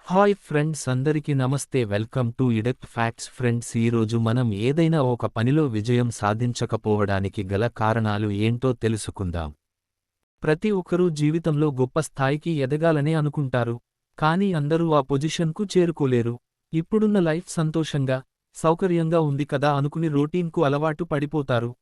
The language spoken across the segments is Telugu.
హాయ్ ఫ్రెండ్స్, అందరికీ నమస్తే. వెల్కమ్ టు ఇడెక్ట్ ఫ్యాక్ట్స్. ఫ్రెండ్స్, ఈరోజు మనం ఏదైనా ఒక పనిలో విజయం సాధించకపోవడానికి గల కారణాలు ఏంటో తెలుసుకుందాం. ప్రతి ఒక్కరూ జీవితంలో గొప్ప స్థాయికి ఎదగాలనే అనుకుంటారు, కానీ అందరూ ఆ పొజిషన్కు చేరుకోలేరు. ఇప్పుడున్న లైఫ్ సంతోషంగా, సౌకర్యంగా ఉంది కదా అనుకుని రొటీన్కు అలవాటు పడిపోతారు.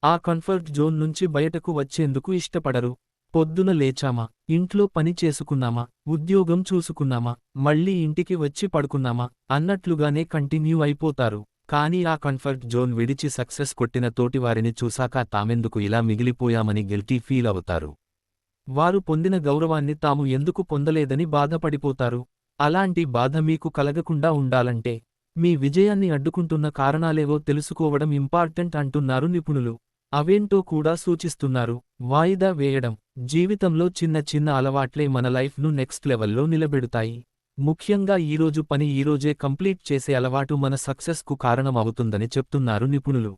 ఆ కంఫర్ట్ జోన్ నుంచి బయటకు వచ్చేందుకు ఇష్టపడరు. పొద్దున లేచామా, ఇంట్లో పని చేసుకున్నామా, ఉద్యోగం చూసుకున్నామా, మళ్ళీ ఇంటికి వచ్చి పడుకున్నామా అన్నట్లుగానే కంటిన్యూ అయిపోతారు. కానీ ఆ కంఫర్ట్ జోన్ విడిచి సక్సెస్ కొట్టిన తోటివారిని చూశాక తామెందుకు ఇలా మిగిలిపోయామని గిల్టీ ఫీల్ అవుతారు. వారు పొందిన గౌరవాన్ని తాము ఎందుకు పొందలేదని బాధపడిపోతారు. అలాంటి బాధ మీకు కలగకుండా ఉండాలంటే మీ విజయాన్ని అడ్డుకుంటున్న కారణాలేవో తెలుసుకోవడం ఇంపార్టెంట్ అంటున్నారు నిపుణులు. అవేంటో కూడా సూచిస్తున్నారు. వాయిదా వేయడం. జీవితంలో చిన్న చిన్న అలవాట్లే మన లైఫ్ను నెక్స్ట్ లెవెల్లో నిలబెడతాయి. ముఖ్యంగా ఈరోజు పని ఈరోజే కంప్లీట్ చేసే అలవాటు మన సక్సెస్కు కారణం అవుతుందని చెప్తున్నారు నిపుణులు.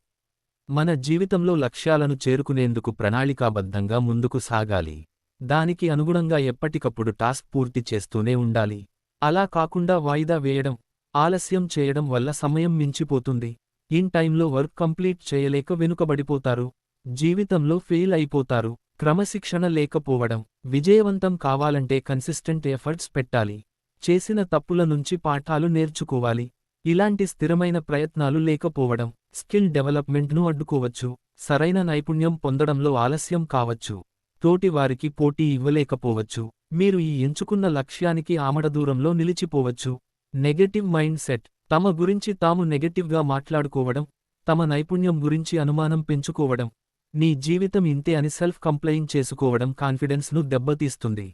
మన జీవితంలో లక్ష్యాలను చేరుకునేందుకు ప్రణాళికాబద్ధంగా ముందుకు సాగాలి. దానికి అనుగుణంగా ఎప్పటికప్పుడు టాస్క్ పూర్తి చేస్తూనే ఉండాలి. అలా కాకుండా వాయిదా వేయడం, ఆలస్యం చేయడం వల్ల సమయం మించిపోతుంది. ఇన్ టైంలో వర్క్ కంప్లీట్ చేయలేక వెనుకబడిపోతారు. జీవితంలో ఫెయిల్ అయిపోతారు. క్రమశిక్షణ లేకపోవడం. విజయవంతం కావాలంటే కన్సిస్టెంట్ ఎఫర్ట్స్ పెట్టాలి. చేసిన తప్పుల నుంచి పాఠాలు నేర్చుకోవాలి. ఇలాంటి స్థిరమైన ప్రయత్నాలు లేకపోవడం స్కిల్ డెవలప్మెంట్ను అడ్డుకోవచ్చు. సరైన నైపుణ్యం పొందడంలో ఆలస్యం కావచ్చు. తోటివారికి పోటీ ఇవ్వలేకపోవచ్చు. మీరు ఈ ఎంచుకున్న లక్ష్యానికి ఆమడదూరంలో నిలిచిపోవచ్చు. Negative mindset. తమ గురించి తాము నెగటివ్గా మాట్లాడుకోవడం, తమ నైపుణ్యం గురించి అనుమానం పెంచుకోవడం, నీ జీవితం ఇంతే అని సెల్ఫ్ కంప్లెయిన్ చేసుకోవడం కాన్ఫిడెన్స్ను దెబ్బతీస్తుంది.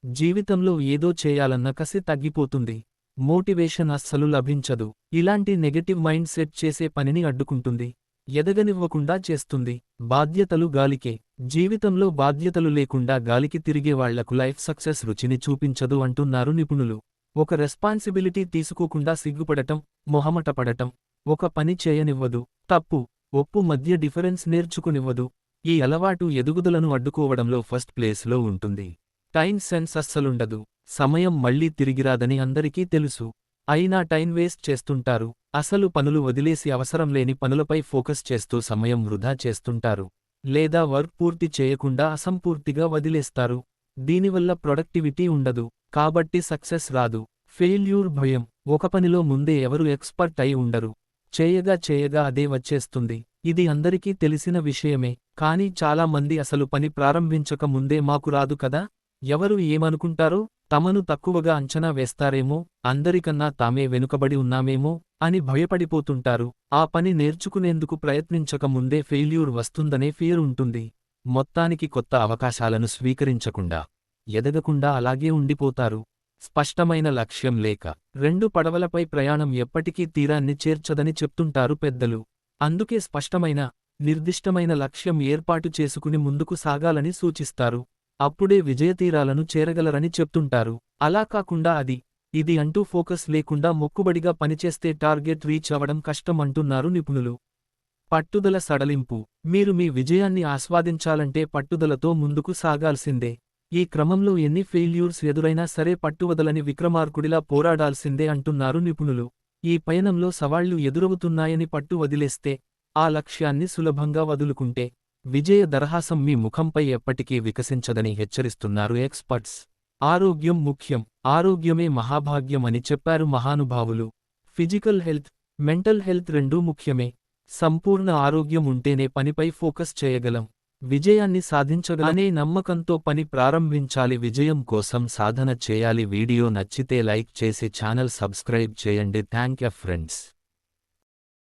జీవితంలో ఏదో చేయాలన్న కసి తగ్గిపోతుంది. మోటివేషన్ అస్సలు లభించదు. ఇలాంటి నెగటివ్ మైండ్ సెట్ చేసే పనిని అడ్డుకుంటుంది, ఎదగనివ్వకుండా చేస్తుంది. బాధ్యతలు గాలికే. జీవితంలో బాధ్యతలు లేకుండా గాలికి తిరిగేవాళ్లకు లైఫ్ సక్సెస్ రుచిని చూపించదు అంటున్నారు నిపుణులు. ఒక రెస్పాన్సిబిలిటీ తీసుకోకుండా సిగ్గుపడటం, మొహమటపడటం ఒక పని చేయనివ్వదు. తప్పు, ఒప్పు మధ్య డిఫరెన్స్ నేర్చుకునివ్వదు. ఈ అలవాటు ఎదుగుదలను అడ్డుకోవడంలో ఫస్ట్ ప్లేస్లో ఉంటుంది. టైం సెన్స్ అస్సలుండదు. సమయం మళ్లీ తిరిగిరాదని అందరికీ తెలుసు. అయినా టైం వేస్ట్ చేస్తుంటారు. అసలు పనులు వదిలేసి అవసరం లేని పనులపై ఫోకస్ చేస్తూ సమయం వృధా చేస్తుంటారు. లేదా వర్క్ పూర్తి చేయకుండా అసంపూర్తిగా వదిలేస్తారు. దీనివల్ల ప్రొడక్టివిటీ ఉండదు. కాబట్టి సక్సెస్ రాదు. ఫెయిల్యూర్ భయం. ఒక పనిలో ముందే ఎవరు ఎక్స్పర్ట్ అయి ఉండరు. చేయగా అదే వచ్చేస్తుంది. ఇది అందరికీ తెలిసిన విషయమే. కానీ చాలా మంది అసలు పని ప్రారంభించక ముందే మాకు రాదు కదా, ఎవరు ఏమనుకుంటారో, తమను తక్కువగా అంచనా వేస్తారేమో, అందరికన్నా తామే వెనుకబడి ఉన్నామేమో అని భయపడిపోతుంటారు. ఆ పని నేర్చుకునేందుకు ప్రయత్నించక ముందే ఫెయిల్యూర్ వస్తుందనే ఫియర్ ఉంటుంది. మొత్తానికి కొత్త అవకాశాలను స్వీకరించకుండా, ఎదగకుండా అలాగే ఉండిపోతారు. స్పష్టమైన లక్ష్యం లేక. రెండు పడవలపై ప్రయాణం ఎప్పటికీ తీరాన్ని చేర్చదని చెప్తుంటారు పెద్దలు. అందుకే స్పష్టమైన, నిర్దిష్టమైన లక్ష్యం ఏర్పాటు చేసుకుని ముందుకు సాగాలని సూచిస్తారు. అప్పుడే విజయతీరాలను చేరగలరని చెప్తుంటారు. అలా కాకుండా ఇది అంటూ ఫోకస్ లేకుండా మొక్కుబడిగా పనిచేస్తే టార్గెట్ రీచ్ అవడం కష్టం అంటున్నారు నిపుణులు. పట్టుదల సడలింపు. మీరు మీ విజయాన్ని ఆస్వాదించాలంటే పట్టుదలతో ముందుకు సాగాల్సిందే. ఈ క్రమంలో ఎన్ని ఫెయిల్యూర్స్ ఎదురైనా సరే పట్టువదలని విక్రమార్కుడిలా పోరాడాల్సిందే అంటున్నారు నిపుణులు. ఈ పయనంలో సవాళ్లు ఎదురవుతున్నాయని పట్టు వదిలేస్తే, ఆ లక్ష్యాన్ని సులభంగా వదులుకుంటే, విజయ దరహాసం మీ ముఖంపై ఎప్పటికీ వికసించదని హెచ్చరిస్తున్నారు ఎక్స్పర్ట్స్. ఆరోగ్యం ముఖ్యం. ఆరోగ్యమే మహాభాగ్యం అని చెప్పారు మహానుభావులు. ఫిజికల్ హెల్త్, మెంటల్ హెల్త్ రెండూ ముఖ్యమే. సంపూర్ణ ఆరోగ్యం ఉంటేనే పనిపై ఫోకస్ చేయగలం. విజయాన్ని సాధించగలనే నమ్మకంతో పని ప్రారంభించాలి. విజయం కోసం సాధన చేయాలి. వీడియో నచ్చితే లైక్ చేసి ఛానల్ సబ్స్క్రైబ్ చేయండి. Thank you friends.